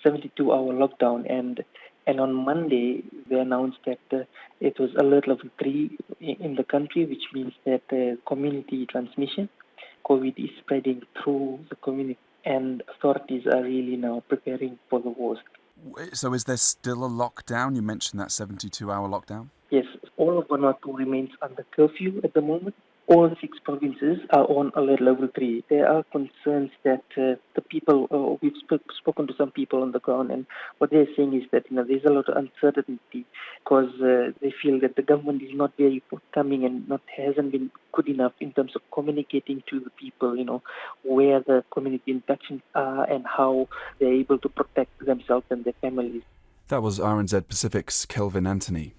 72-hour lockdown, and on Monday they announced that it was alert level 3 in the country, which means that community transmission, COVID is spreading through the community, and authorities are really now preparing for the worst. So is there still a lockdown? You mentioned that 72-hour lockdown. Yes, all of Vanuatu remains under curfew at the moment. All 6 provinces are on alert level 3. There are concerns that the people, we've spoken to some people on the ground, and what they're saying is that there's a lot of uncertainty because they feel that the government is not very forthcoming and hasn't been good enough in terms of communicating to the people, where the community infections are and how they're able to protect themselves and their families. That was RNZ Pacific's Kelvin Anthony.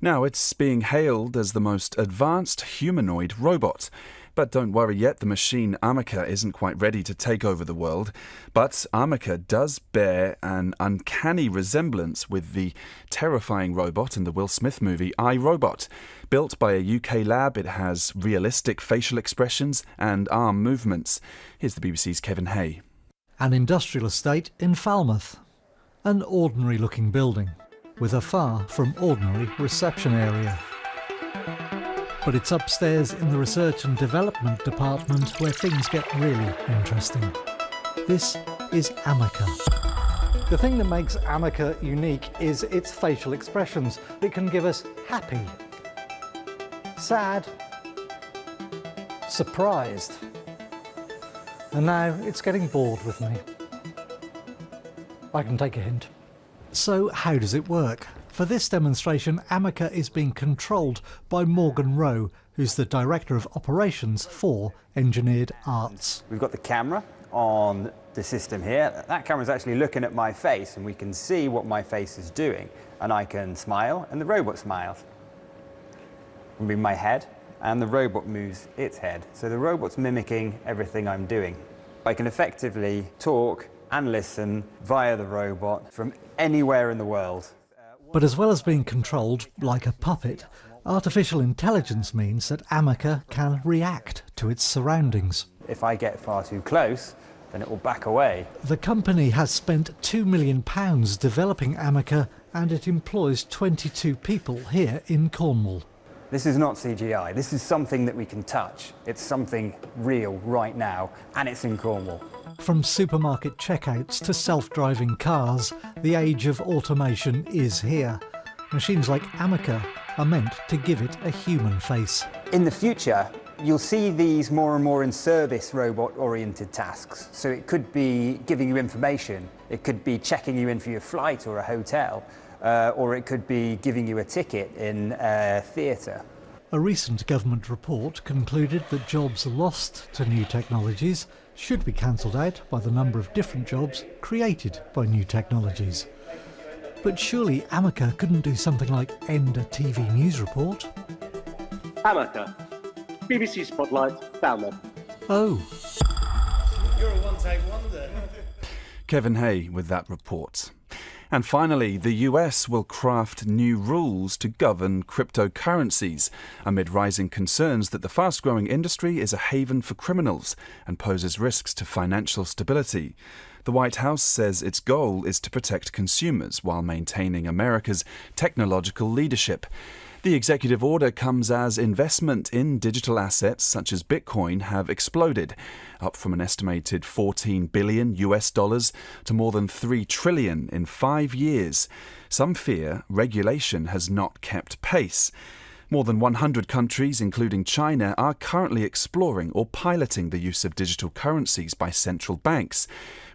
Now, it's being hailed as the most advanced humanoid robot. But don't worry yet, the machine Ameca isn't quite ready to take over the world. But Ameca does bear an uncanny resemblance with the terrifying robot in the Will Smith movie I, Robot. Built by a UK lab, it has realistic facial expressions and arm movements. Here's the BBC's Kevin Hay. An industrial estate in Falmouth. An ordinary-looking building with a far from ordinary reception area. But it's upstairs in the Research and Development Department where things get really interesting. This is Ameca. The thing that makes Ameca unique is its facial expressions. It can give us happy, sad, surprised, and now it's getting bored with me. I can take a hint. So how does it work? For this demonstration, Ameca is being controlled by Morgan Rowe, who's the Director of Operations for Engineered Arts. We've got the camera on the system here. That camera is actually looking at my face, and we can see what my face is doing. And I can smile, and the robot smiles. I move my head, and the robot moves its head. So the robot's mimicking everything I'm doing. I can effectively talk and listen via the robot from anywhere in the world. But as well as being controlled like a puppet, artificial intelligence means that Ameca can react to its surroundings. If I get far too close, then it will back away. The company has spent £2 million developing Ameca, and it employs 22 people here in Cornwall. This is not CGI, this is something that we can touch. It's something real right now, and it's in Cornwall. From supermarket checkouts to self-driving cars, the age of automation is here. Machines like Ameca are meant to give it a human face. In the future, you'll see these more and more in service robot-oriented tasks. So it could be giving you information, it could be checking you in for your flight or a hotel, or it could be giving you a ticket in a theatre. A recent government report concluded that jobs lost to new technologies should be cancelled out by the number of different jobs created by new technologies. But surely Ameca couldn't do something like end a TV news report? Ameca, BBC Spotlight, Falmouth. Oh. You're a one-take wonder. Kevin Hay with that report. And finally, the US will craft new rules to govern cryptocurrencies amid rising concerns that the fast-growing industry is a haven for criminals and poses risks to financial stability. The White House says its goal is to protect consumers while maintaining America's technological leadership. The executive order comes as investment in digital assets such as Bitcoin have exploded, up from an estimated $14 billion to more than $3 trillion in 5 years. Some fear regulation has not kept pace. More than 100 countries, including China, are currently exploring or piloting the use of digital currencies by central banks.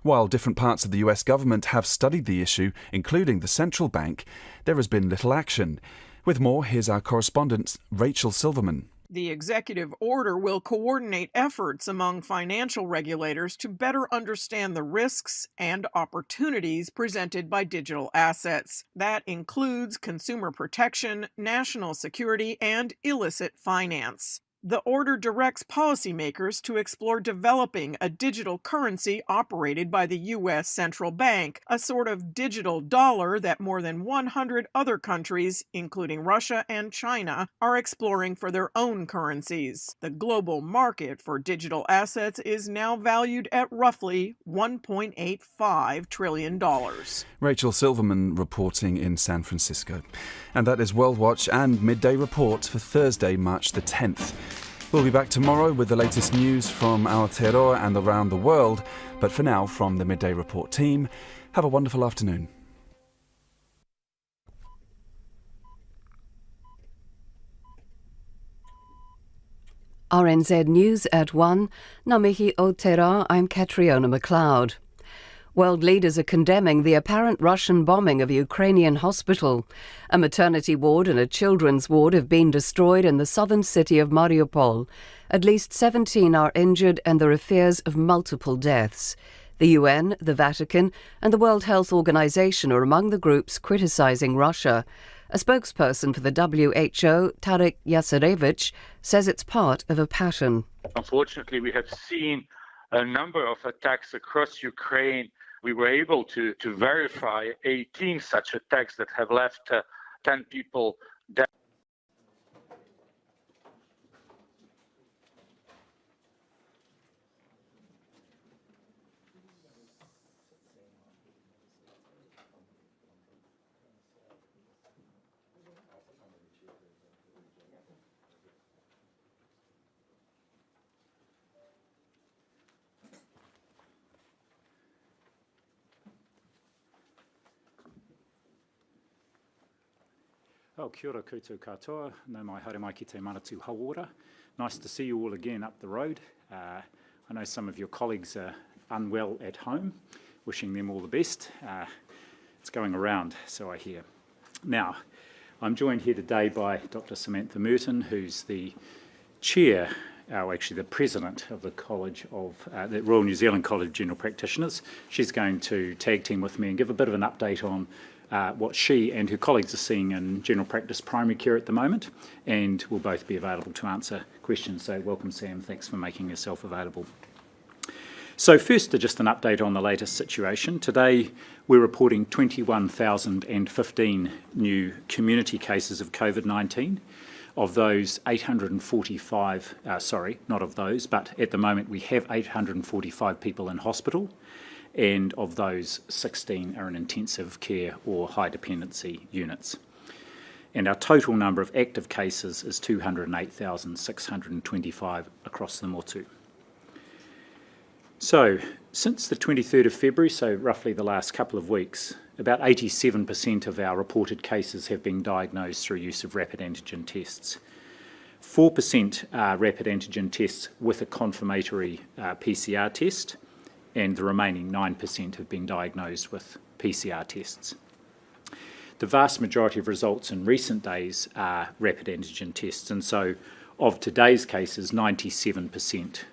While different parts of the US government have studied the issue, including the central bank, there has been little action. With more, here's our correspondent, Rachel Silverman. The executive order will coordinate efforts among financial regulators to better understand the risks and opportunities presented by digital assets. That includes consumer protection, national security, and illicit finance. The order directs policymakers to explore developing a digital currency operated by the U.S. central bank, a sort of digital dollar that more than 100 other countries, including Russia and China, are exploring for their own currencies. The global market for digital assets is now valued at roughly $1.85 trillion. Rachel Silverman reporting in San Francisco. And that is World Watch and Midday Report for Thursday, March the 10th. We'll be back tomorrow with the latest news from Aotearoa and around the world. But for now, from the Midday Report team, have a wonderful afternoon. RNZ News at 1. Ngā mihi o te rā, I'm Catriona McLeod. World leaders are condemning the apparent Russian bombing of a Ukrainian hospital. A maternity ward and a children's ward have been destroyed in the southern city of Mariupol. At least 17 are injured and there are fears of multiple deaths. The UN, the Vatican and the World Health Organization are among the groups criticizing Russia. A spokesperson for the WHO, Tarek Yasarevich, says it's part of a pattern. Unfortunately, we have seen a number of attacks across Ukraine. We were able to verify 18 such attacks that have left 10 people dead. Oh, kia ora koutou katoa, no mai haere mai ki te manatu hauora. Nice to see you all again up the road. I know some of your colleagues are unwell at home, wishing them all the best. It's going around, so I hear. Now, I'm joined here today by Dr. Samantha Merton, who's the chair, actually the president of the College of the Royal New Zealand College of General Practitioners. She's going to tag team with me and give a bit of an update on what she and her colleagues are seeing in general practice primary care at the moment, and will both be available to answer questions. So welcome, Sam. Thanks for making yourself available. So first, just an update on the latest situation. Today, we're reporting 21,015 new community cases of COVID-19. Of those, 845, not of those, but at the moment we have 845 people in hospital. And of those, 16 are in intensive care or high dependency units. And our total number of active cases is 208,625 across the motu. So, since the 23rd of February, so roughly the last couple of weeks, about 87% of our reported cases have been diagnosed through use of rapid antigen tests. 4% are rapid antigen tests with a confirmatory PCR test, and the remaining 9% have been diagnosed with PCR tests. The vast majority of results in recent days are rapid antigen tests, and so of today's cases, 97%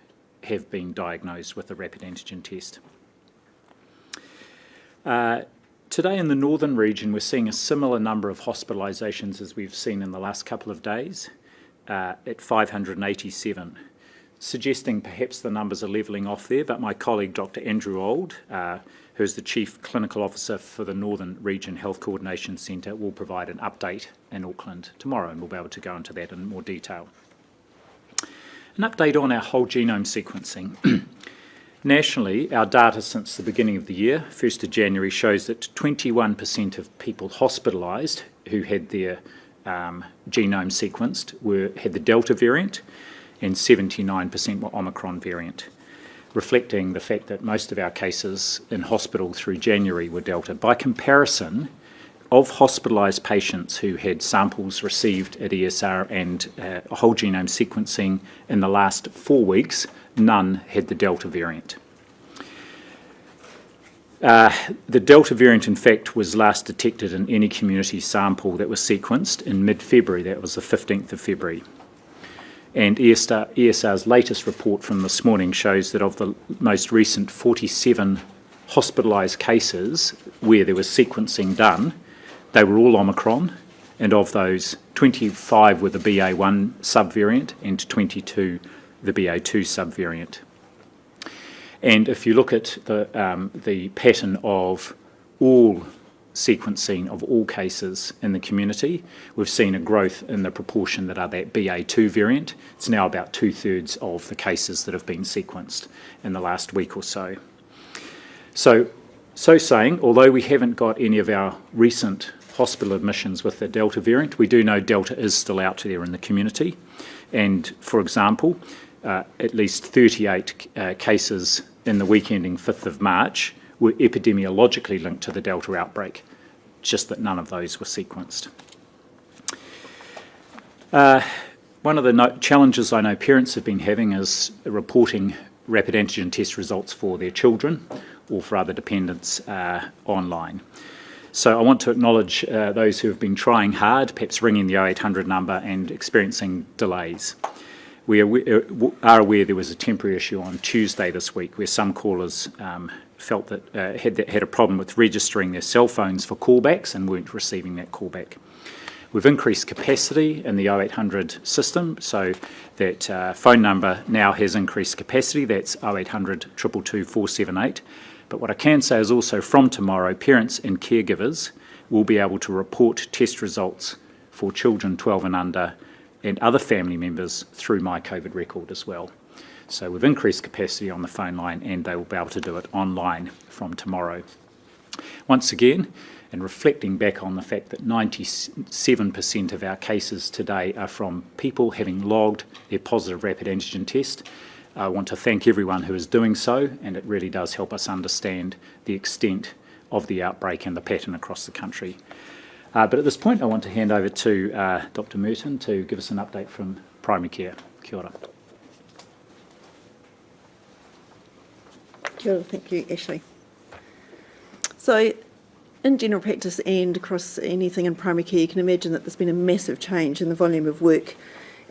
have been diagnosed with a rapid antigen test. Today in the northern region, we're seeing a similar number of hospitalisations as we've seen in the last couple of days, at 587. Suggesting perhaps the numbers are levelling off there, but my colleague Dr. Andrew Auld, who's the Chief Clinical Officer for the Northern Region Health Coordination Centre, will provide an update in Auckland tomorrow, and we'll be able to go into that in more detail. An update on our whole genome sequencing. Nationally, our data since the beginning of the year, 1st of January, shows that 21% of people hospitalised who had their genome sequenced had the Delta variant, and 79% were Omicron variant, reflecting the fact that most of our cases in hospital through January were Delta. By comparison, of hospitalised patients who had samples received at ESR and whole genome sequencing in the last 4 weeks, none had the Delta variant. The Delta variant, in fact, was last detected in any community sample that was sequenced in mid-February. That was the 15th of February. And ESR's latest report from this morning shows that of the most recent 47 hospitalised cases where there was sequencing done, they were all Omicron, and of those, 25 were the BA1 subvariant and 22 the BA2 subvariant. And if you look at the pattern of all sequencing of all cases in the community, we've seen a growth in the proportion that are that BA2 variant. It's now about 2/3 of the cases that have been sequenced in the last week or so. So saying, although we haven't got any of our recent hospital admissions with the Delta variant, we do know Delta is still out there in the community. And for example, at least 38 cases in the week ending 5th of March were epidemiologically linked to the Delta outbreak, just that none of those were sequenced. One of the challenges I know parents have been having is reporting rapid antigen test results for their children or for other dependents online. So I want to acknowledge those who have been trying hard, perhaps ringing the 0800 number and experiencing delays. We are aware there was a temporary issue on Tuesday this week where some callers felt that had a problem with registering their cell phones for callbacks and weren't receiving that callback. We've increased capacity in the 0800 system, so that phone number now has increased capacity. That's 0800 222 478. But what I can say is also from tomorrow, parents and caregivers will be able to report test results for children 12 and under and other family members through My COVID Record as well. So we've increased capacity on the phone line and they will be able to do it online from tomorrow. Once again, and reflecting back on the fact that 97% of our cases today are from people having logged their positive rapid antigen test, I want to thank everyone who is doing so, and it really does help us understand the extent of the outbreak and the pattern across the country. But at this point, I want to hand over to Dr. Merton to give us an update from primary care. Kia ora. Kia ora, thank you, Ashley. So, in general practice and across anything in primary care, you can imagine that there's been a massive change in the volume of work,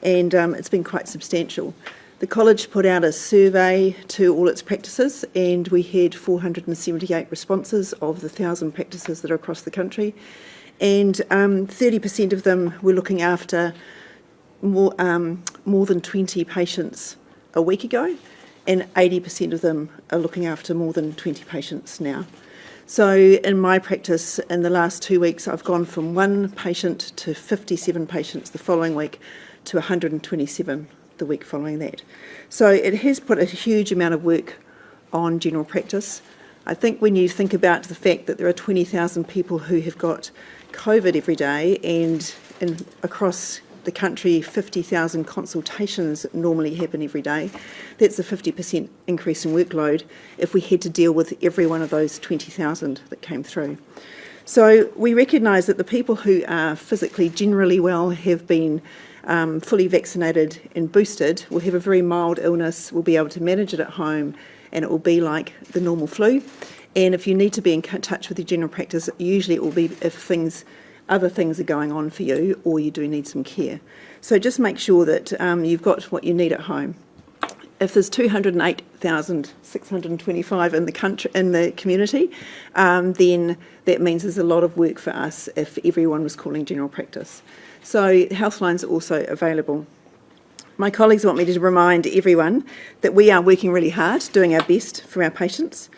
and it's been quite substantial. The college put out a survey to all its practices, and we had 478 responses of the 1,000 practices that are across the country, and 30% of them were looking after more than 20 patients a week ago, and 80% of them are looking after more than 20 patients now. So in my practice, in the last 2 weeks, I've gone from 1 patient to 57 patients the following week to 127 the week following that. So it has put a huge amount of work on general practice. I think when you think about the fact that there are 20,000 people who have got COVID every day, and across the country 50,000 consultations normally happen every day, that's a 50% increase in workload if we had to deal with every one of those 20,000 that came through. So we recognise that the people who are physically generally well, have been fully vaccinated and boosted, will have a very mild illness, will be able to manage it at home, and it will be like the normal flu. And if you need to be in touch with your general practice, usually it will be if other things are going on for you or you do need some care. So just make sure that you've got what you need at home. If there's 208,625 in the community, then that means there's a lot of work for us if everyone was calling general practice. So Healthline's are also available. My colleagues want me to remind everyone that we are working really hard, doing our best for our patients.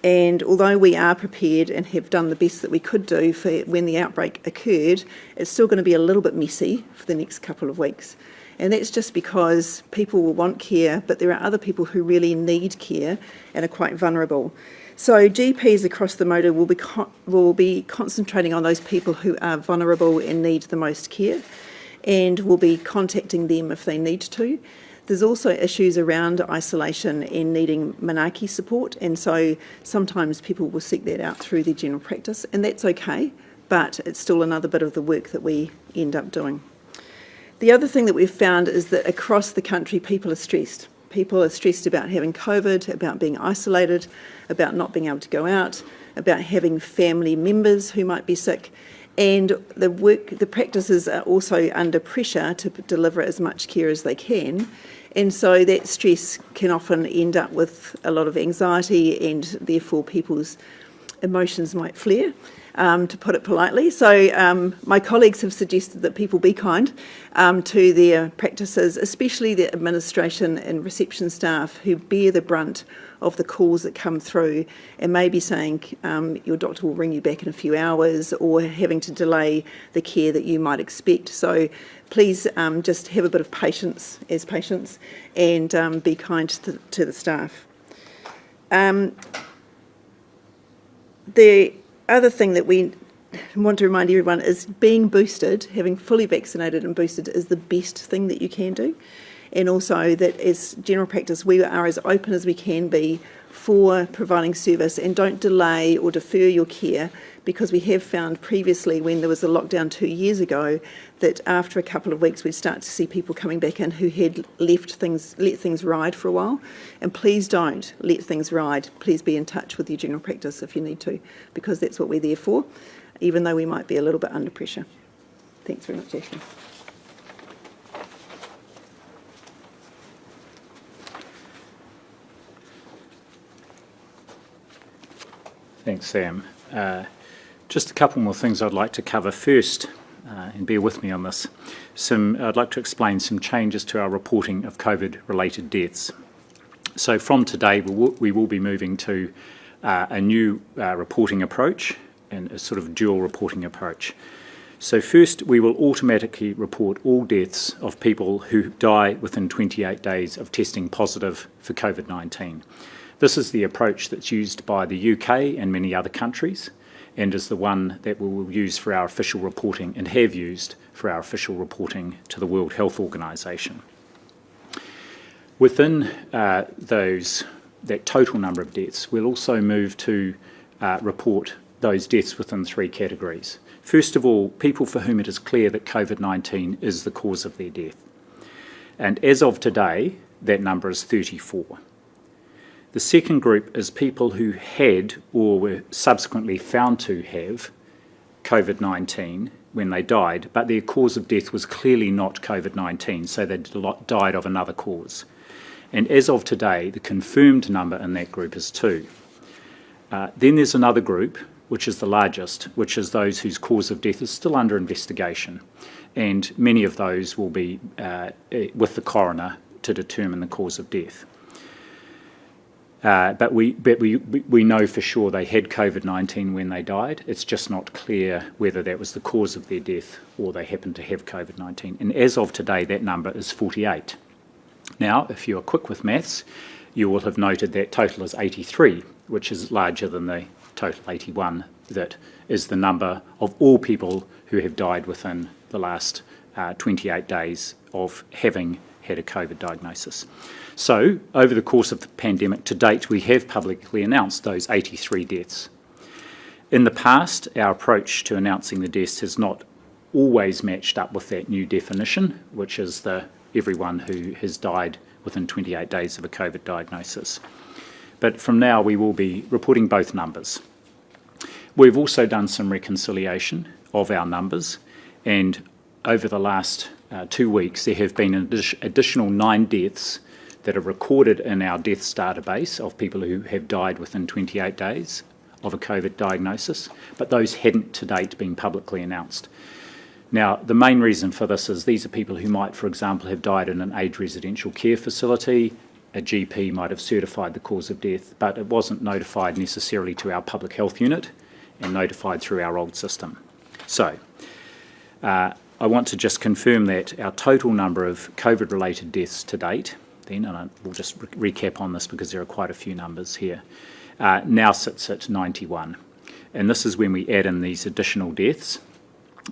And although we are prepared and have done the best that we could do for when the outbreak occurred, it's still going to be a little bit messy for the next couple of weeks. And that's just because people will want care, but there are other people who really need care and are quite vulnerable. So GPs across the motor will be concentrating on those people who are vulnerable and need the most care, and will be contacting them if they need to. There's also issues around isolation and needing manaaki support, and so sometimes people will seek that out through their general practice, and that's okay, but it's still another bit of the work that we end up doing. The other thing that we've found is that across the country people are stressed. People are stressed about having COVID, about being isolated, about not being able to go out, about having family members who might be sick, and the practices are also under pressure to deliver as much care as they can. And so that stress can often end up with a lot of anxiety, and therefore people's emotions might flare, to put it politely. So my colleagues have suggested that people be kind to their practices, especially the administration and reception staff who bear the brunt of the calls that come through, and maybe saying your doctor will ring you back in a few hours, or having to delay the care that you might expect. So please just have a bit of patience as patients, and be kind to the staff. The other thing that we want to remind everyone is being boosted, having fully vaccinated and boosted, is the best thing that you can do. And also that as general practice, we are as open as we can be for providing service, and don't delay or defer your care, because we have found previously when there was a lockdown 2 years ago that after a couple of weeks we'd start to see people coming back in who had let things ride for a while. And please don't let things ride. Please be in touch with your general practice if you need to, because that's what we're there for, even though we might be a little bit under pressure. Thanks very much, Ashley. Thanks, Sam. Just a couple more things I'd like to cover first, and bear with me on this. I'd like to explain some changes to our reporting of COVID-related deaths. So from today, we will be moving to a new reporting approach, and a sort of dual reporting approach. So first, we will automatically report all deaths of people who die within 28 days of testing positive for COVID-19. This is the approach that's used by the UK and many other countries, and is the one that we will use for our official reporting, and have used for our official reporting to the World Health Organization. Within that total number of deaths, we'll also move to report those deaths within 3 categories. First of all, people for whom it is clear that COVID-19 is the cause of their death. And as of today, that number is 34. The second group is people who had or were subsequently found to have COVID-19 when they died, but their cause of death was clearly not COVID-19, so they died of another cause. And as of today, the confirmed number in that group is 2. Then there's another group, which is the largest, which is those whose cause of death is still under investigation. And many of those will be with the coroner to determine the cause of death. But we know for sure they had COVID-19 when they died. It's just not clear whether that was the cause of their death or they happened to have COVID-19. And as of today, that number is 48. Now, if you are quick with maths, you will have noted that total is 83, which is larger than the total 81 that is the number of all people who have died within the last 28 days of having had a COVID diagnosis. So, over the course of the pandemic to date, we have publicly announced those 83 deaths. In the past, our approach to announcing the deaths has not always matched up with that new definition, which is everyone who has died within 28 days of a COVID diagnosis. But from now, we will be reporting both numbers. We've also done some reconciliation of our numbers, and over the last 2 weeks, there have been an additional 9 deaths that are recorded in our deaths database of people who have died within 28 days of a COVID diagnosis, but those hadn't to date been publicly announced. Now, the main reason for this is these are people who might, for example, have died in an aged residential care facility. A GP might have certified the cause of death, but it wasn't notified necessarily to our public health unit and notified through our old system. So, I want to just confirm that our total number of COVID-related deaths to date, and we'll just recap on this because there are quite a few numbers here, now sits at 91. And this is when we add in these additional deaths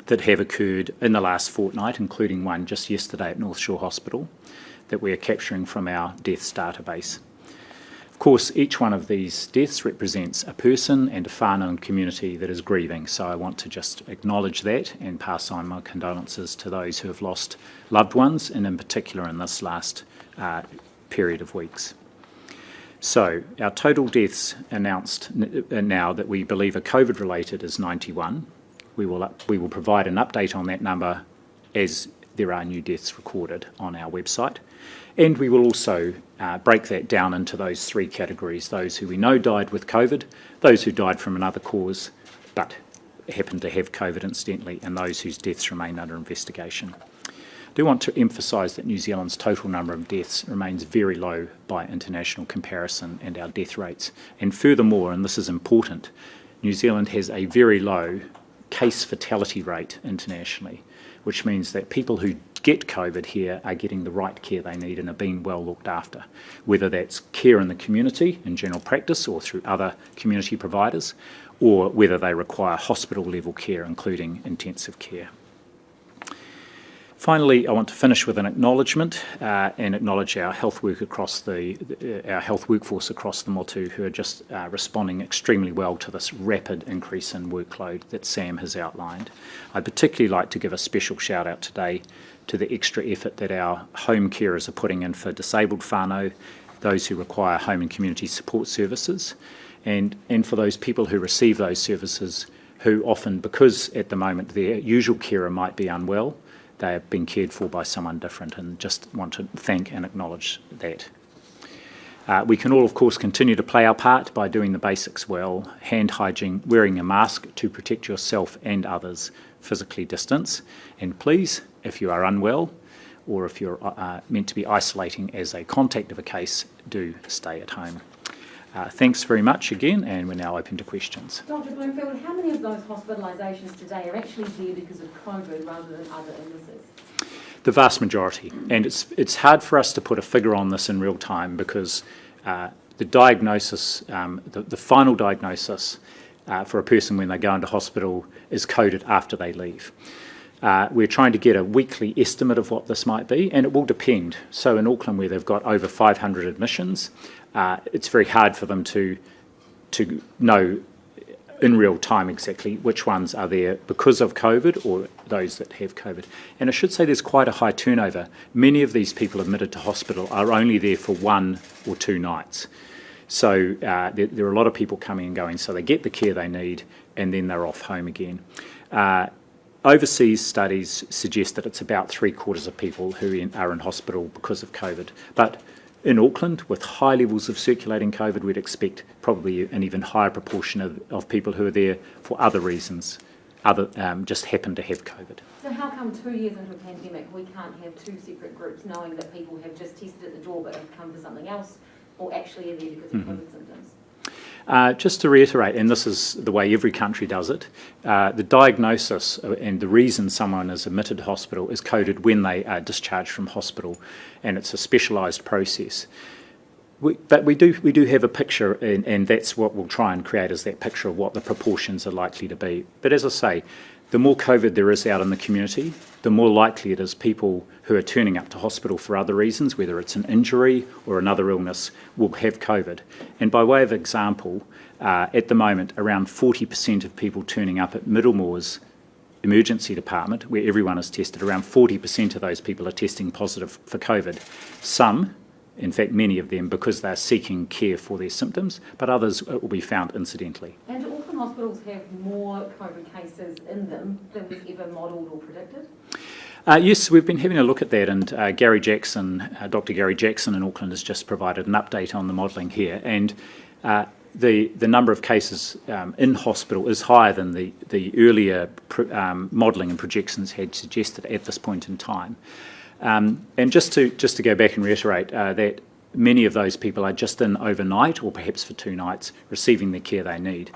that have occurred in the last fortnight, including one just yesterday at North Shore Hospital, that we are capturing from our deaths database. Of course, each one of these deaths represents a person and a whānau community that is grieving, so I want to just acknowledge that and pass on my condolences to those who have lost loved ones, and in particular in this last period of weeks. So, our total deaths announced now that we believe are COVID-related is 91. We will provide an update on that number as there are new deaths recorded on our website. And we will also break that down into those three categories: those who we know died with COVID, those who died from another cause but happened to have COVID incidentally, and those whose deaths remain under investigation. I do want to emphasise that New Zealand's total number of deaths remains very low by international comparison, and our death rates. And furthermore, and this is important, New Zealand has a very low case fatality rate internationally, which means that people who get COVID here are getting the right care they need and are being well looked after, whether that's care in the community in general practice or through other community providers, or whether they require hospital level care, including intensive care. Finally, I want to finish with an acknowledgement and acknowledge our health work across our health workforce across the motu, who are just responding extremely well to this rapid increase in workload that Sam has outlined. I'd particularly like to give a special shout out today to the extra effort that our home carers are putting in for disabled whānau, those who require home and community support services, and for those people who receive those services who often, because at the moment their usual carer might be unwell, they are being cared for by someone different, and just want to thank and acknowledge that. We can all, of course, continue to play our part by doing the basics well: hand hygiene, wearing a mask to protect yourself and others, physically distance, and please, if you are unwell or if you're meant to be isolating as a contact of a case, do stay at home. Thanks very much again, and we're now open to questions. Dr. Bloomfield, how many of those hospitalisations today are actually there because of COVID rather than other illnesses? The vast majority, and it's hard for us to put a figure on this in real time because the diagnosis, the final diagnosis for a person when they go into hospital is coded after they leave. We're trying to get a weekly estimate of what this might be, and it will depend. So in Auckland, where they've got over 500 admissions, it's very hard for them to know in real time exactly which ones are there because of COVID or those that have COVID. And I should say there's quite a high turnover. Many of these people admitted to hospital are only there for 1 or 2 nights. So there are a lot of people coming and going, so they get the care they need and then they're off home again. Overseas studies suggest that it's about 3/4 of people who are in hospital because of COVID. But in Auckland, with high levels of circulating COVID, we'd expect probably an even higher proportion of people who are there for other reasons, just happen to have COVID. So how come 2 years into a pandemic we can't have 2 separate groups, knowing that people have just tested at the door but have come for something else, or actually are there because of COVID symptoms? Just to reiterate, and this is the way every country does it, the diagnosis and the reason someone is admitted to hospital is coded when they are discharged from hospital, and it's a specialised process. But we do have a picture, and that's what we'll try and create, is that picture of what the proportions are likely to be. But as I say, the more COVID there is out in the community, the more likely it is people who are turning up to hospital for other reasons, whether it's an injury or another illness, will have COVID. And by way of example, at the moment, around 40% of people turning up at Middlemore's emergency department, where everyone is tested, around 40% of those people are testing positive for COVID. Some, in fact many of them, because they're seeking care for their symptoms, but others will be found incidentally. And do Auckland hospitals have more COVID cases in them than was ever modelled or predicted? Yes, we've been having a look at that, and Gary Jackson, Dr. Gary Jackson in Auckland has just provided an update on the modelling here, and the number of cases in hospital is higher than the earlier modelling and projections had suggested at this point in time. And just to go back and reiterate that many of those people are just in overnight or perhaps for 2 nights receiving the care they need.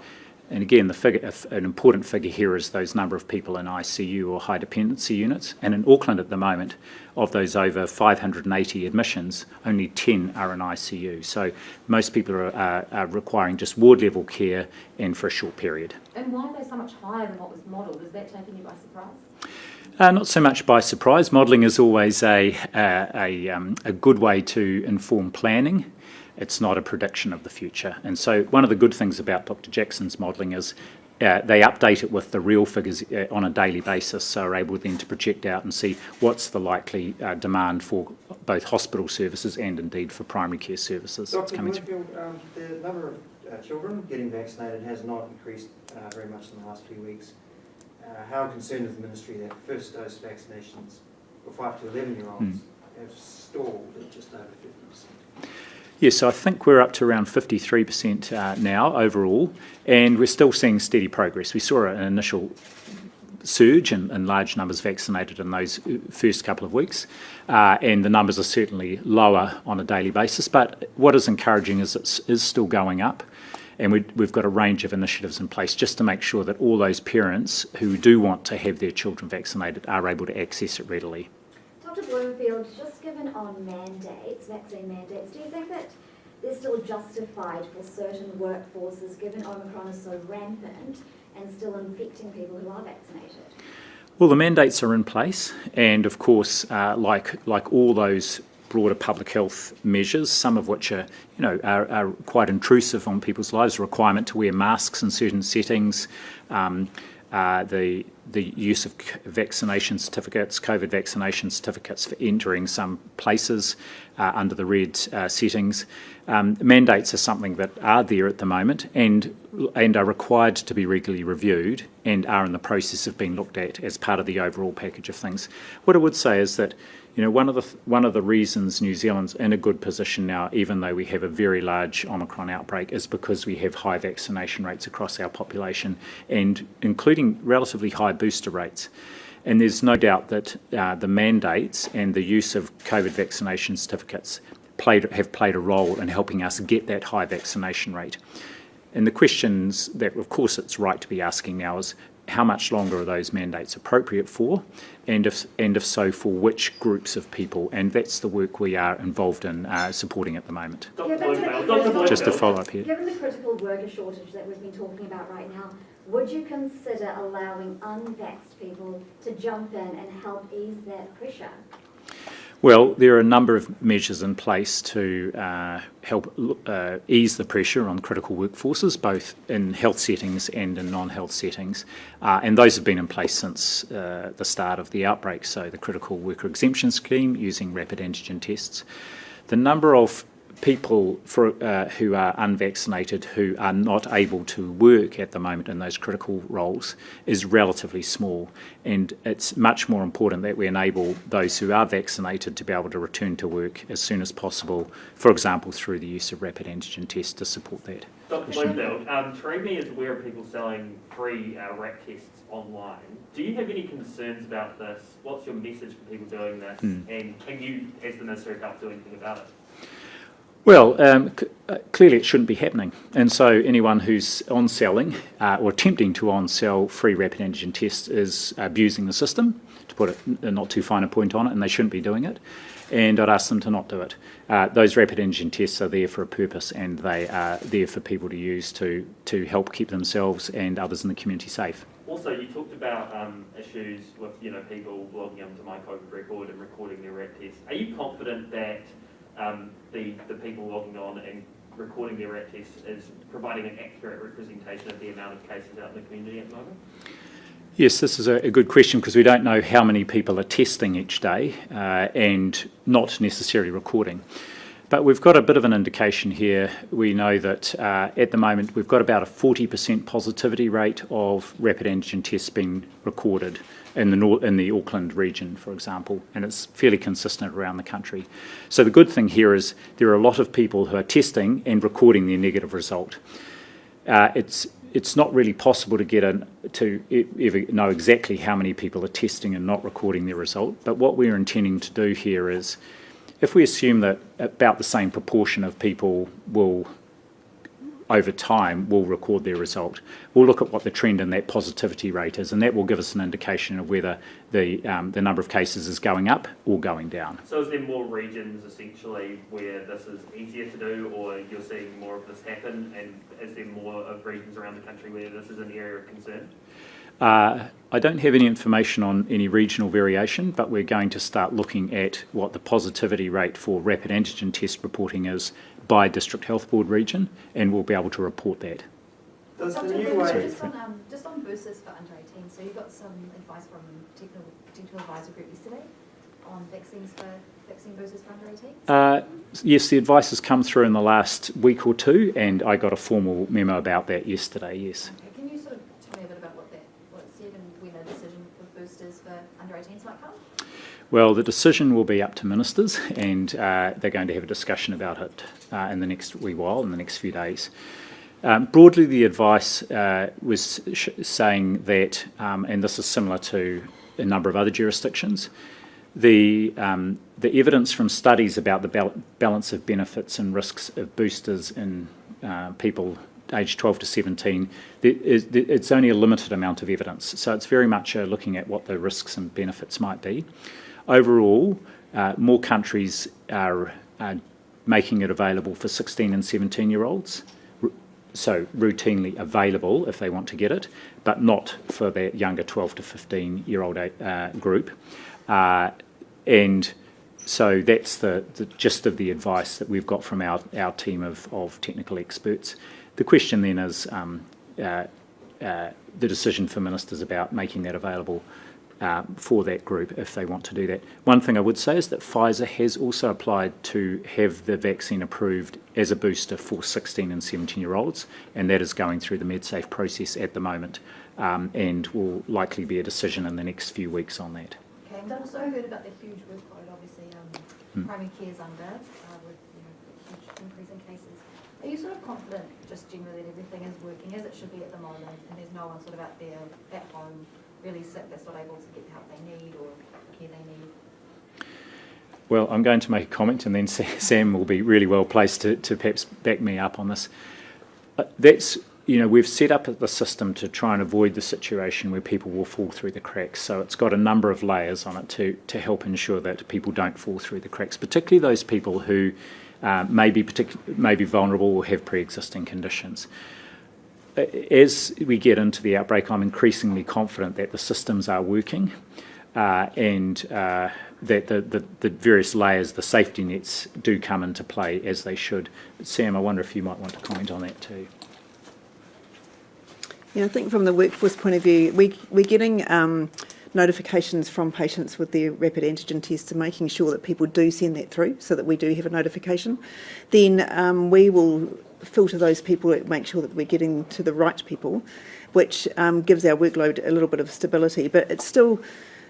And again, the figure, an important figure here is those number of people in ICU or high dependency units. And in Auckland at the moment, of those over 580 admissions, only 10 are in ICU. So most people are requiring just ward level care and for a short period. And why are they so much higher than what was modelled? Is that taking you by surprise? Not so much by surprise. Modelling is always a good way to inform planning. It's not a prediction of the future. And so one of the good things about Dr. Jackson's modelling is they update it with the real figures on a daily basis, so are able then to project out and see what's the likely demand for both hospital services and indeed for primary care services. Dr. Bloomfield, the number of children getting vaccinated has not increased very much in the last few weeks. How concerned is the Ministry that first dose vaccinations or 5 to 11-year-olds have stalled at just over 50%. Yes, so I think we're up to around 53% now overall, and we're still seeing steady progress. We saw an initial surge in large numbers vaccinated in those first couple of weeks, and the numbers are certainly lower on a daily basis, but what is encouraging is it is still going up, and we've got a range of initiatives in place just to make sure that all those parents who do want to have their children vaccinated are able to access it readily. Dr. Bloomfield, just given on mandates, vaccine mandates, do you think that they're still justified for certain workforces given Omicron is so rampant and still infecting people who are vaccinated? Well, the mandates are in place, and of course, like all those broader public health measures, some of which are, are quite intrusive on people's lives, a requirement to wear masks in certain settings, the use of vaccination certificates, COVID vaccination certificates for entering some places under the red settings. Mandates are something that are there at the moment and are required to be regularly reviewed and are in the process of being looked at as part of the overall package of things. What I would say is that one of the reasons New Zealand's in a good position now, even though we have a very large Omicron outbreak, is because we have high vaccination rates across our population, and including relatively high booster rates. And there's no doubt that the mandates and the use of COVID vaccination certificates have played a role in helping us get that high vaccination rate. And the questions that, of course, it's right to be asking now is, how much longer are those mandates appropriate for, and if so, for which groups of people? And that's the work we are involved in supporting at the moment. Just to follow up here. Given the critical worker shortage that we've been talking about right now, would you consider allowing unvaxxed people to jump in and help ease that pressure? Well, there are a number of measures in place to help ease the pressure on critical workforces, both in health settings and in non-health settings, and those have been in place since the start of the outbreak. So the critical worker exemption scheme using rapid antigen tests. The number of people who are unvaccinated who are not able to work at the moment in those critical roles is relatively small, and it's much more important that we enable those who are vaccinated to be able to return to work as soon as possible, for example through the use of rapid antigen tests to support that. Dr. Bloomfield, Tareemi is aware of people selling free RAT tests online. Do you have any concerns about this? What's your message for people doing this? And can you, as the Minister of Health, do anything about it? Well, clearly it shouldn't be happening, and so anyone who's on-selling or attempting to on-sell free rapid antigen tests is abusing the system, to put it not too fine a point on it, and they shouldn't be doing it, and I'd ask them to not do it. Those rapid antigen tests are there for a purpose, and they are there for people to use to help keep themselves and others in the community safe. Also, you talked about issues with people logging into My COVID Record and recording their RAT tests. Are you confident that the people logging on and recording their RAT tests is providing an accurate representation of the amount of cases out in the community at the moment? Yes, this is a good question because we don't know how many people are testing each day and not necessarily recording. But we've got a bit of an indication here. We know that at the moment we've got about a 40% positivity rate of rapid antigen tests being recorded in the Auckland region, for example, and it's fairly consistent around the country. So the good thing here is there are a lot of people who are testing and recording their negative result. It's not really possible to ever know exactly how many people are testing and not recording their result, but what we're intending to do here is, if we assume that about the same proportion of people will, over time, will record their result, we'll look at what the trend in that positivity rate is, and that will give us an indication of whether the number of cases is going up or going down. So is there more regions, essentially, where this is easier to do, or you're seeing more of this happen, and is there more of regions around the country where this is an area of concern? I don't have any information on any regional variation, but we're going to start looking at what the positivity rate for rapid antigen test reporting is by District Health Board region, and we'll be able to report that. Does the Dr. new Bloomfield, way... just on boosters for under 18, so you got some advice from technical advisor group yesterday on vaccine boosters for under 18? Yes, the advice has come through in the last week or two, and I got a formal memo about that yesterday, yes. Okay. Can you sort of tell me a bit about what it said and when a decision for boosters for under 18s might come? Well, the decision will be up to ministers, and they're going to have a discussion about it in the next wee while, in the next few days. Broadly, the advice was saying that, and this is similar to a number of other jurisdictions, the evidence from studies about the balance of benefits and risks of boosters in people aged 12 to 17, it's only a limited amount of evidence. So it's very much looking at what the risks and benefits might be. Overall, more countries are making it available for 16 and 17-year-olds, so routinely available if they want to get it, but not for that younger 12 to 15-year-old group. And so that's the gist of the advice that we've got from our team of technical experts. The question then is the decision for ministers about making that available for that group if they want to do that. One thing I would say is that Pfizer has also applied to have the vaccine approved as a booster for 16 and 17-year-olds, and that is going through the MedSafe process at the moment, and will likely be a decision in the next few weeks on that. Okay, and I've also heard about the huge workload, obviously, primary care's under, with huge increase in cases. Are you sort of confident, just generally, that everything is working as it should be at the moment, and there's no one sort of out there at home really sick that's not able to get the help they need or care they need? Well, I'm going to make a comment, and then Sam will be really well placed to perhaps back me up on this. That's, we've set up the system to try and avoid the situation where people will fall through the cracks. So it's got a number of layers on it to help ensure that people don't fall through the cracks, particularly those people who may be vulnerable or have pre-existing conditions. As we get into the outbreak, I'm increasingly confident that the systems are working and that the various layers, the safety nets, do come into play as they should. Sam, I wonder if you might want to comment on that too. Yeah, I think from the workforce point of view, we're getting notifications from patients with their rapid antigen tests and making sure that people do send that through so that we do have a notification. Then we will filter those people, make sure that we're getting to the right people, which gives our workload a little bit of stability. But it's still,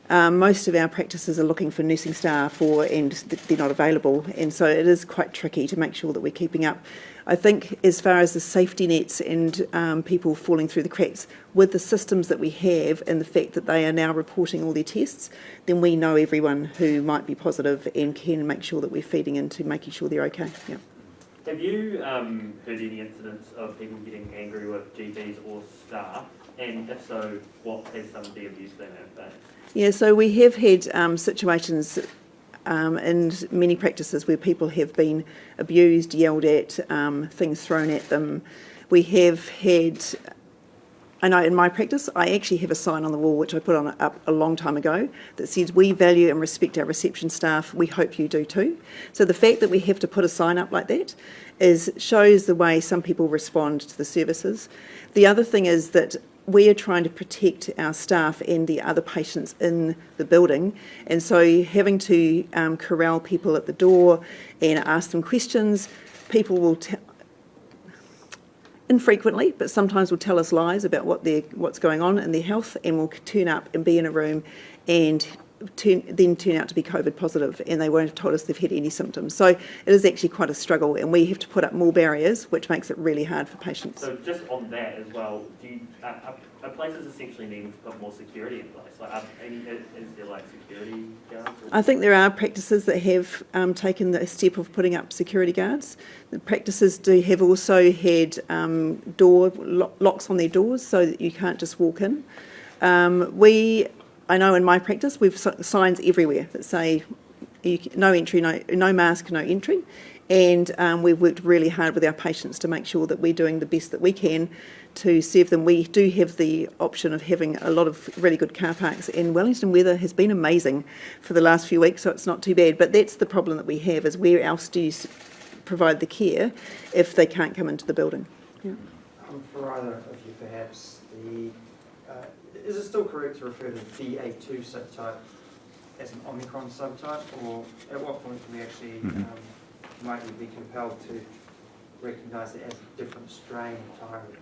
most of our practices are looking for nursing staff and they're not available. And so it is quite tricky to make sure that we're keeping up. I think as far as the safety nets and people falling through the cracks, with the systems that we have and the fact that they are now reporting all their tests, then we know everyone who might be positive and can make sure that we're feeding into making sure they're okay. Yeah. Have you heard any incidents of people getting angry with GPs or staff? And if so, what has some of the abuse they may have faced? Yeah, so we have had situations in many practices where people have been abused, yelled at, things thrown at them. We have had, I know in my practice, I actually have a sign on the wall which I put up a long time ago that says, "We value and respect our reception staff, we hope you do too." So the fact that we have to put a sign up like that shows the way some people respond to the services. The other thing is that we are trying to protect our staff and the other patients in the building, and so having to corral people at the door and ask them questions, people will infrequently, but sometimes will tell us lies about what's going on in their health, and will turn up and be in a room and then turn out to be COVID positive, and they won't have told us they've had any symptoms. So it is actually quite a struggle, and we have to put up more barriers, which makes it really hard for patients. So just on that as well, are places essentially needing to put more security in place? Like, is there like security guards? I think there are practices that have taken the step of putting up security guards. The practices have also had locks on their doors so that you can't just walk in. I know in my practice we've signs everywhere that say no entry, no mask, no entry, and we've worked really hard with our patients to make sure that we're doing the best that we can to serve them. We do have the option of having a lot of really good car parks, and Wellington weather has been amazing for the last few weeks, so it's not too bad. But that's the problem that we have, is where else do you provide the care if they can't come into the building? Yeah. For either of you perhaps, is it still correct to refer to the BA2 subtype as an Omicron subtype, or at what point can we actually, might we be compelled to recognise it as a different strain entirely?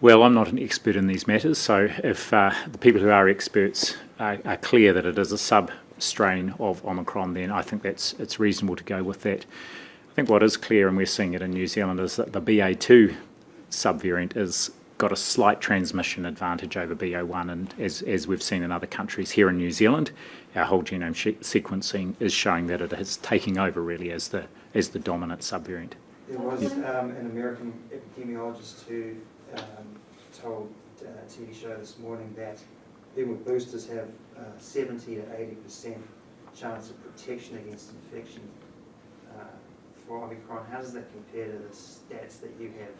Well, I'm not an expert in these matters, so if the people who are experts are clear that it is a sub-strain of Omicron, then I think it's reasonable to go with that. I think what is clear, and we're seeing it in New Zealand, is that the BA2 subvariant has got a slight transmission advantage over BA1, and as we've seen in other countries, here in New Zealand, our whole genome sequencing is showing that it is taking over really as the dominant subvariant. There was an American epidemiologist who told a TV show this morning that people with boosters have 70 to 80% chance of protection against infection for Omicron. How does that compare to the stats that you have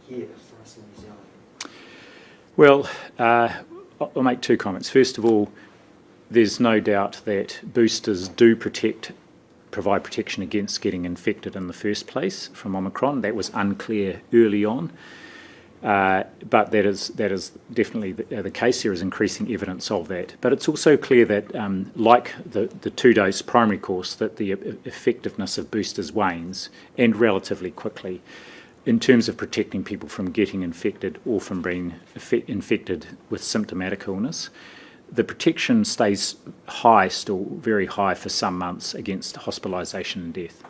here for us in New Zealand? Well, I'll make two comments. First of all, there's no doubt that boosters do provide protection against getting infected in the first place from Omicron. That was unclear early on, but that is definitely the case. There is increasing evidence of that. But it's also clear that, like the two-dose primary course, that the effectiveness of boosters wanes, and relatively quickly, in terms of protecting people from getting infected or from being infected with symptomatic illness. The protection stays high, still very high for some months against hospitalisation and death.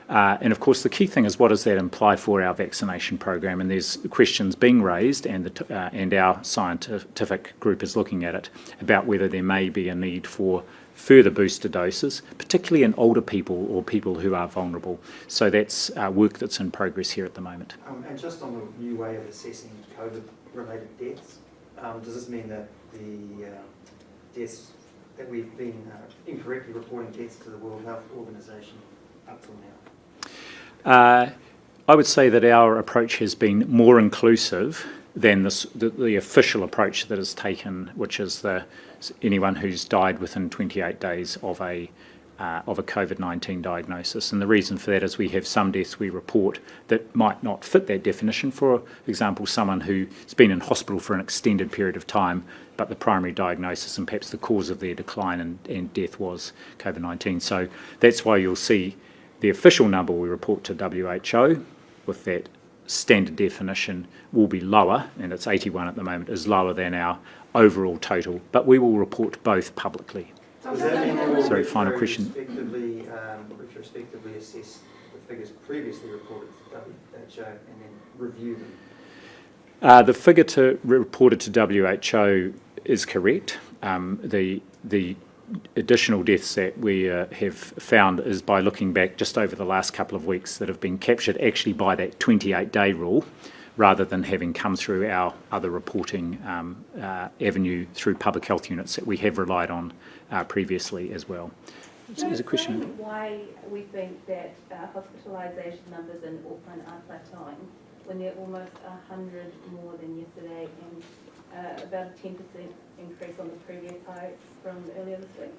And of course, the key thing is, what does that imply for our vaccination program? And there's questions being raised, and our scientific group is looking at it, about whether there may be a need for further booster doses, particularly in older people or people who are vulnerable. So that's work that's in progress here at the moment. And just on the new way of assessing COVID-related deaths, does this mean that the deaths that we've been incorrectly reporting deaths to the World Health Organization up till now? I would say that our approach has been more inclusive than the official approach that is taken, which is anyone who's died within 28 days of a COVID-19 diagnosis. And the reason for that is we have some deaths we report that might not fit that definition. For example, someone who's been in hospital for an extended period of time, but the primary diagnosis and perhaps the cause of their decline and death was COVID-19. So that's why you'll see the official number we report to WHO with that standard definition will be lower, and it's 81 at the moment, is lower than our overall total, but we will report both publicly. Does that mean you will Sorry, final question. Retrospectively assess the figures previously reported to WHO and then review them? The figure reported to WHO is correct. The additional deaths that we have found is by looking back just over the last couple of weeks that have been captured actually by that 28-day rule, rather than having come through our other reporting avenue through public health units that we have relied on previously as well. There's a question. Why we think that hospitalisation numbers in Auckland are plateauing when they're almost 100 more than yesterday and about a 10% increase on the previous high from earlier this week?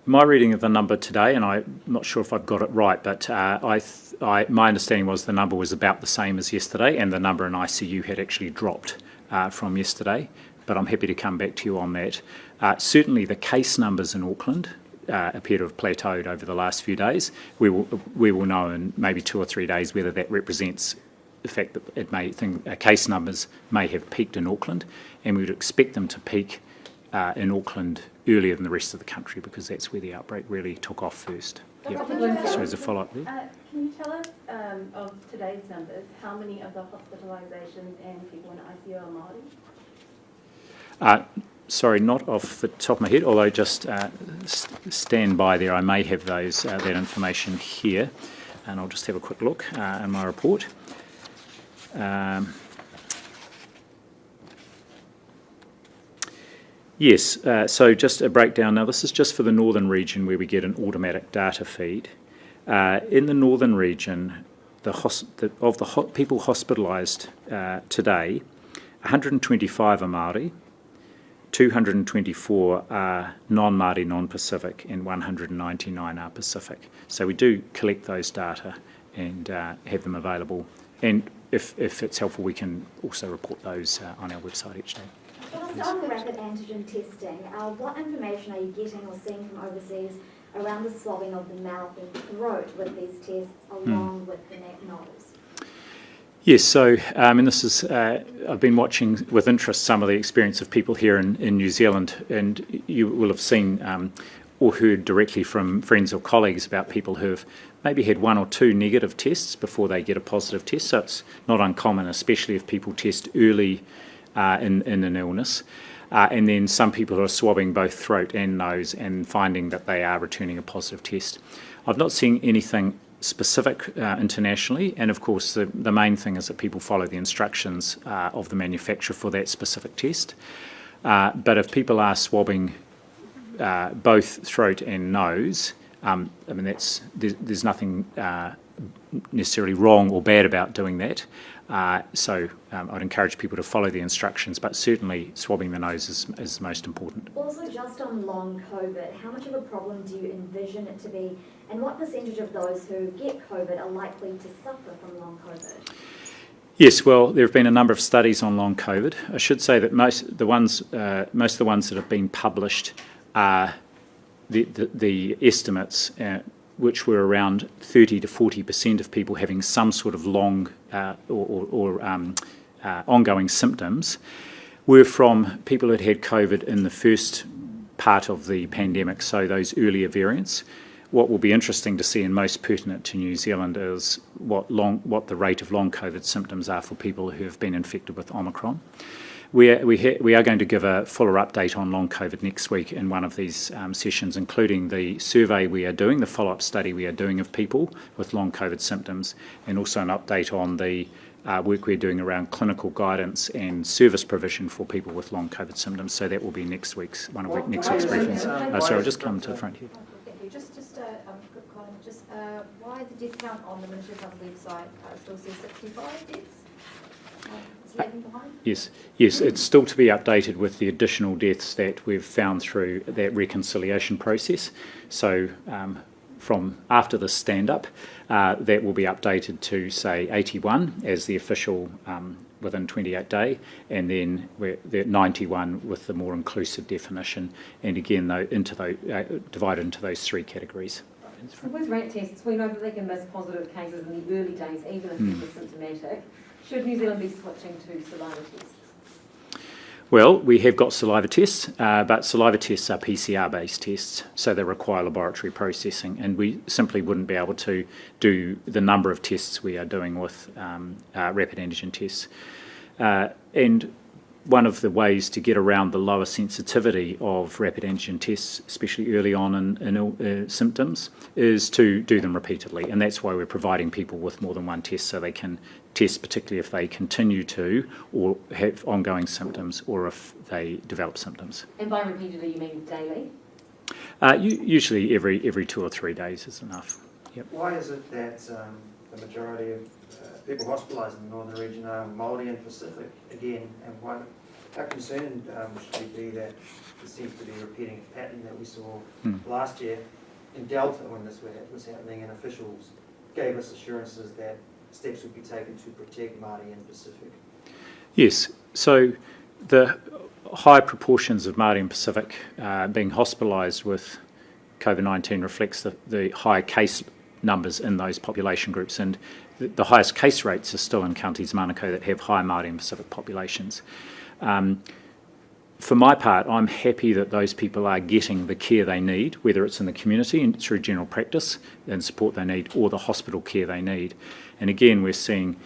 My reading of the number today, and I'm not sure if I've got it right, but my understanding was the number was about the same as yesterday, and the number in ICU had actually dropped from yesterday. But I'm happy to come back to you on that. Certainly the case numbers in Auckland appear to have plateaued over the last few days. We will know in maybe 2 or 3 days whether that represents the fact that case numbers may have peaked in Auckland, and we would expect them to peak in Auckland earlier than the rest of the country, because that's where the outbreak really took off first. Yep. So as a follow-up there. Can you tell us of today's numbers, how many of the hospitalisations and people in ICU are Māori? Sorry, not off the top of my head, although just stand by there. I may have that information here, and I'll just have a quick look in my report. Yes, so just a breakdown. Now, this is just for the northern region where we get an automatic data feed. In the northern region, of the people hospitalised today, 125 are Māori, 224 are non-Māori, non-Pacific, and 199 are Pacific. So we do collect those data and have them available. And if it's helpful, we can also report those on our website each day. Just on rapid antigen testing, what information are you getting or seeing from overseas around the swabbing of the mouth and throat with these tests, along with the neck nose? Yes, so and this is I've been watching with interest some of the experience of people here in New Zealand, and you will have seen or heard directly from friends or colleagues about people who have maybe had 1 or 2 negative tests before they get a positive test. So it's not uncommon, especially if people test early in an illness. And then some people who are swabbing both throat and nose and finding that they are returning a positive test. I've not seen anything specific internationally, and of course the main thing is that people follow the instructions of the manufacturer for that specific test. But if people are swabbing both throat and nose, I mean there's nothing necessarily wrong or bad about doing that. So I'd encourage people to follow the instructions, but certainly swabbing the nose is most important. Also, just on long COVID, how much of a problem do you envision it to be, and what percentage of those who get COVID are likely to suffer from long COVID? Yes, well, there have been a number of studies on long COVID. I should say that most of the ones that have been published are the estimates, which were around 30 to 40% of people having some sort of long or ongoing symptoms, were from people that had COVID in the first part of the pandemic, so those earlier variants. What will be interesting to see and most pertinent to New Zealand is what the rate of long COVID symptoms are for people who have been infected with Omicron. We are going to give a fuller update on long COVID next week in one of these sessions, including the survey we are doing, the follow-up study we are doing of people with long COVID symptoms, and also an update on the work we're doing around clinical guidance and service provision for people with long COVID symptoms. So that will be next week's next week's briefings. Sorry, I'll just come to the front here. Thank you. Just a quick comment. Just why the death count on the Ministry of Health website still says 65 deaths? Yes, it's still to be updated with the additional deaths that we've found through that reconciliation process. So from after the stand-up, that will be updated to, say, 81 as the official within 28 day, and then we're at 91 with the more inclusive definition, and again, divided into those 3 categories. So with rat tests, we know that they can miss positive cases in the early days, even if they're symptomatic. Should New Zealand be switching to saliva tests? Well, we have got saliva tests, but saliva tests are PCR-based tests, so they require laboratory processing, and we simply wouldn't be able to do the number of tests we are doing with rapid antigen tests. And one of the ways to get around the lower sensitivity of rapid antigen tests, especially early on in symptoms, is to do them repeatedly, and that's why we're providing people with more than one test so they can test, particularly if they continue to or have ongoing symptoms or if they develop symptoms. And by repeatedly, you mean daily? Usually every 2 or 3 days is enough. Yep. Why is it that the majority of people hospitalised in the northern region are Māori and Pacific again, and how concerned should we be that there seems to be a repeating pattern that we saw last year in Delta when this was happening, and officials gave us assurances that steps would be taken to protect Māori and Pacific? Yes, so the high proportions of Māori and Pacific being hospitalised with COVID-19 reflects the high case numbers in those population groups, and the highest case rates are still in counties Manukau that have high Māori and Pacific populations. For my part, I'm happy that those people are getting the care they need, whether it's in the community and through general practice and support they need, or the hospital care they need. And again, we're seeing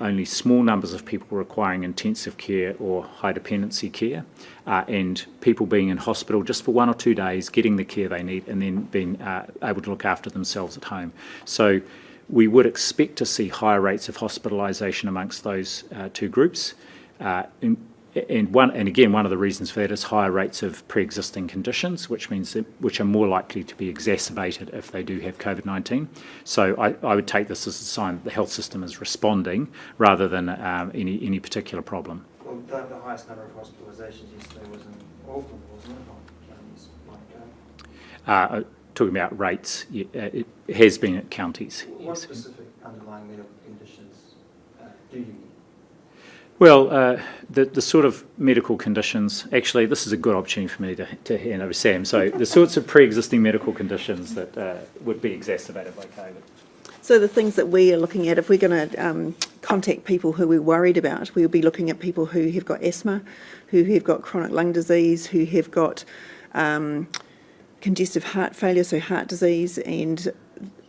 only small numbers of people requiring intensive care or high dependency care, and people being in hospital just for 1 or 2 days, getting the care they need, and then being able to look after themselves at home. So we would expect to see higher rates of hospitalisation amongst those 2 groups. And again, one of the reasons for that is higher rates of pre-existing conditions, which are more likely to be exacerbated if they do have COVID-19. So I would take this as a sign that the health system is responding rather than any particular problem. Well, the highest number of hospitalisations yesterday was in Auckland, wasn't it? Not counties like Talking about rates, it has been at counties. What specific underlying medical conditions do you need? Well, the sort of medical conditions, actually this is a good opportunity for me to hand over Sam, so the sorts of pre-existing medical conditions that would be exacerbated by COVID. So the things that we are looking at, if we're going to contact people who we're worried about. We'll be looking at people who have got asthma, who have got chronic lung disease, who have got congestive heart failure, so heart disease, and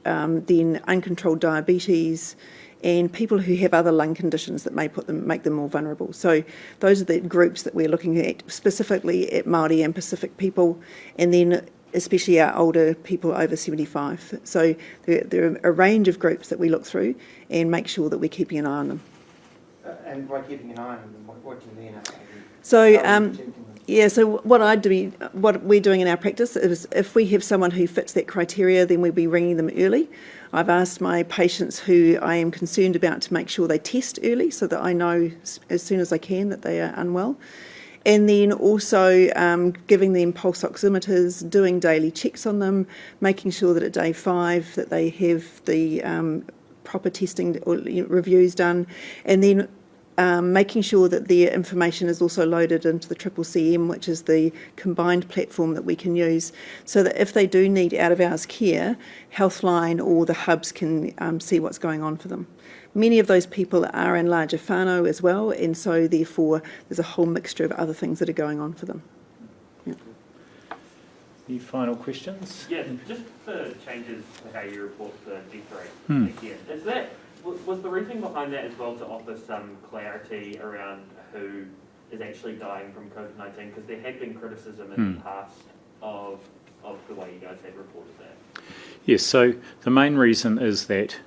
then uncontrolled diabetes, and people who have other lung conditions that may make them more vulnerable. So those are the groups that we're looking at, specifically at Māori and Pacific people, and then especially our older people over 75. So there are a range of groups that we look through and make sure that we're keeping an eye on them. And by keeping an eye on them, what do you mean? So what we're doing in our practice is, if we have someone who fits that criteria, then we'll be ringing them early. I've asked my patients who I am concerned about to make sure they test early, so that I know as soon as I can that they are unwell. And then also giving them pulse oximeters, doing daily checks on them, making sure that at day 5 that they have the proper testing or reviews done, and then making sure that their information is also loaded into the CCCM, which is the combined platform that we can use, so that if they do need out-of-hours care, Healthline or the hubs can see what's going on for them. Many of those people are in larger whānau as well, and so therefore there's a whole mixture of other things that are going on for them. Yeah. Any final questions? Yeah, just the changes to how you report the death rate again. Was the reasoning behind that as well to offer some clarity around who is actually dying from COVID-19? Because there had been criticism in the past of the way you guys had reported that. Yes, so the main reason is that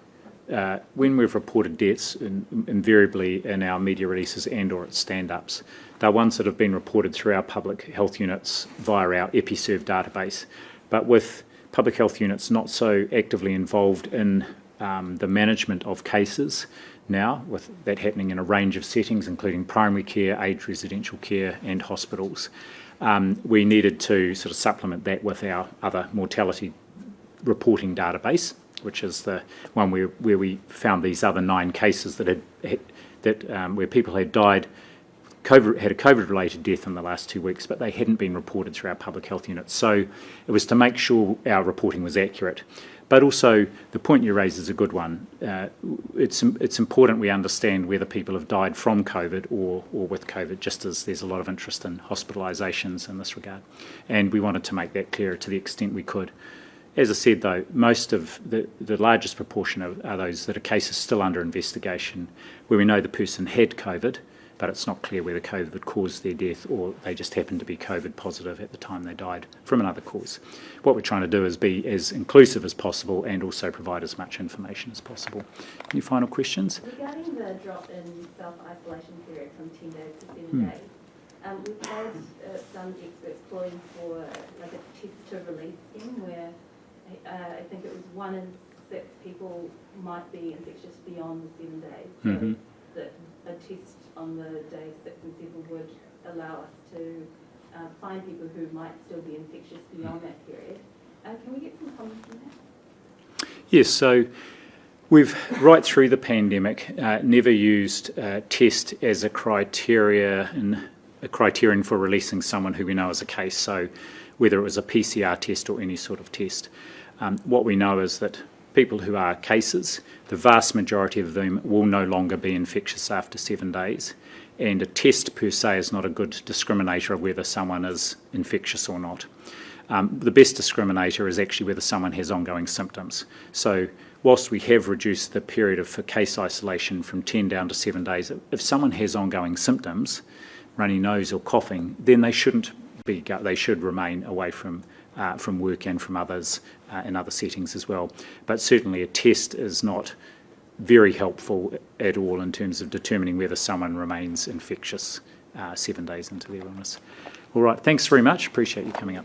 when we've reported deaths, invariably in our media releases and or at stand-ups, they're ones that have been reported through our public health units via our EpiServe database. But with public health units not so actively involved in the management of cases now, with that happening in a range of settings, including primary care, aged residential care and hospitals, we needed to sort of supplement that with our other mortality reporting database, which is the one where we found these other 9 cases that where people had died, had a COVID-related death in the last 2 weeks, but they hadn't been reported through our public health units. So it was to make sure our reporting was accurate. But also, the point you raise is a good one. It's important we understand whether people have died from COVID or with COVID, just as there's a lot of interest in hospitalisations in this regard. And we wanted to make that clearer to the extent we could. As I said, though, most of the largest proportion are those that are cases still under investigation, where we know the person had COVID, but it's not clear whether COVID caused their death or they just happened to be COVID positive at the time they died from another cause. What we're trying to do is be as inclusive as possible and also provide as much information as possible. Any final questions? Regarding the drop in self-isolation period from 10 days to 7 days, we've had some experts calling for like a test to release scheme where I think it was 1 in 6 people might be infectious beyond the 7 days. So that a test on the day 6 and 7 would allow us to find people who might still be infectious beyond that period. Can we get some comments on that? Yes, so we've, right through the pandemic, never used test as a criterion for releasing someone who we know is a case, so whether it was a PCR test or any sort of test. What we know is that people who are cases, the vast majority of them will no longer be infectious after 7 days, and a test per se is not a good discriminator of whether someone is infectious or not. The best discriminator is actually whether someone has ongoing symptoms. So whilst we have reduced the period for case isolation from 10 down to 7 days, if someone has ongoing symptoms, runny nose or coughing, then they shouldn't be, they should remain away from work and from others in other settings as well. But certainly a test is not very helpful at all in terms of determining whether someone remains infectious 7 days into their illness. All right, thanks very much. Appreciate you coming up.